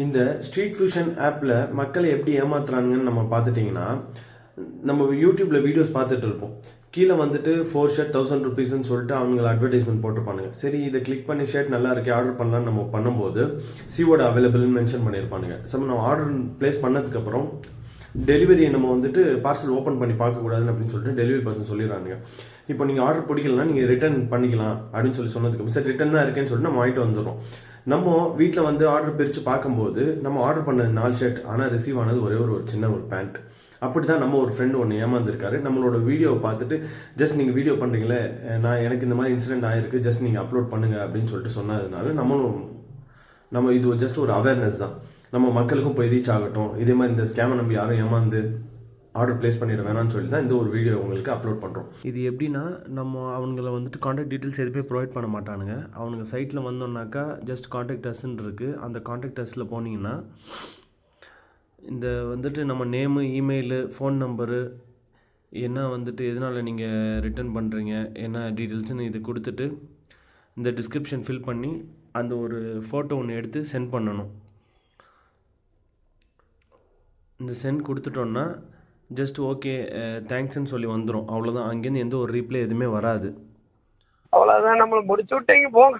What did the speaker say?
இந்த street fusion ஆப்பில் மக்களை எப்படி ஏமாத்துறாங்கன்னு நம்ம பார்த்துட்டிங்கன்னா, நம்ம யூடியூப்பில் வீடியோஸ் பார்த்துட்டு இருப்போம். கீழே வந்துட்டு 4 ஷர்ட் 1000 ருபீஸ்ன்னு சொல்லிட்டு அவங்கள அட்வர்டைஸ்மெண்ட் போட்டிருப்பானுங்க. சரி இதை கிளிக் பண்ணி ஷர்ட் நல்லா இருக்கே ஆர்டர் பண்ணலான்னு நம்ம பண்ணும்போது சிஓட அவைலபிள்னு மென்ஷன் பண்ணியிருப்பானுங்க. நம்ம ஆர்டர் ப்ளேஸ் பண்ணதுக்கப்புறம் டெலிவரியை நம்ம வந்துட்டு பார்சல் ஓப்பன் பண்ணி பார்க்கக்கூடாதுன்னு அப்படின்னு சொல்லிட்டு டெலிவரி பர்சன் சொல்லிடுறாங்க. இப்போ நீங்கள் ஆர்டர் பிடிக்கலன்னா நீங்கள் ரிட்டர்ன் பண்ணிக்கலாம் அப்படின்னு சொன்னதுக்கு சரி ரிட்டர்ன் தான் இருக்கேன்னு சொல்லிட்டு நம்ம வாங்கிட்டு வந்துடுறோம். நம்ம வீட்டில் வந்து ஆர்டர் பிரித்து பார்க்கும்போது நம்ம ஆர்டர் பண்ண 4 ஷர்ட் ஆனால் ரிசீவ் ஆனது ஒரே ஒரு சின்ன ஒரு பேண்ட். அப்படி தான் நம்ம ஒரு ஃப்ரெண்டு ஒன்று ஏமாந்துருக்காரு. நம்மளோட வீடியோவை பார்த்துட்டு ஜஸ்ட் நீங்கள் வீடியோ பண்ணுறீங்களே எனக்கு இந்த மாதிரி இன்சிடென்ட் ஆகிருக்கு ஜஸ்ட் நீங்கள் அப்லோட் பண்ணுங்கள் அப்படின்னு சொல்லிட்டு சொன்னதுனால நம்ம இது ஜஸ்ட் ஒரு அவேர்னஸ் தான். நம்ம மக்களுக்கும் போய் ரீச் ஆகட்டும். இதே மாதிரி இந்த ஸ்கேமை நம்பி யாரும் ஏமாந்து ஆர்டர் ப்ளேஸ் பண்ணிட வேணாம்னு சொல்லி தான் இந்த ஒரு வீடியோ உங்களுக்கு அப்லோட் பண்ணுறோம். இது எப்படின்னா நம்ம அவங்கள வந்துட்டு காண்டாக்ட் டீட்டெயில்ஸ் எதுவுமே ப்ரொவைட் பண்ண மாட்டானுங்க. அவனுங்க சைட்டில் வந்தோம்னாக்கா ஜஸ்ட் காண்டாக்ட் அஸ்ன்னு இருக்குது. அந்த காண்டாக்ட் அஸில் போனீங்கன்னா இந்த வந்துட்டு நம்ம நேமு, இமெயிலு, ஃபோன் நம்பரு, என்ன வந்துட்டு எதனால் நீங்கள் ரிட்டர்ன் பண்ணுறீங்க என்ன டீட்டெயில்ஸ்னு இது கொடுத்துட்டு இந்த டிஸ்கிரிப்ஷன் ஃபில் பண்ணி அந்த ஒரு ஃபோட்டோ ஒன்று எடுத்து சென்ட் பண்ணணும். இந்த சென்ட் கொடுத்துட்டோன்னா ஜஸ்ட் ஓகே தேங்க்ஸ்ன்னு சொல்லி வந்துடும். அவ்வளோதான். அங்கேருந்து எந்த ஒரு ரீப்ளே எதுவுமே வராது. அவ்வளோதான். நம்மளை முடிச்சு விட்டீங்க போங்க.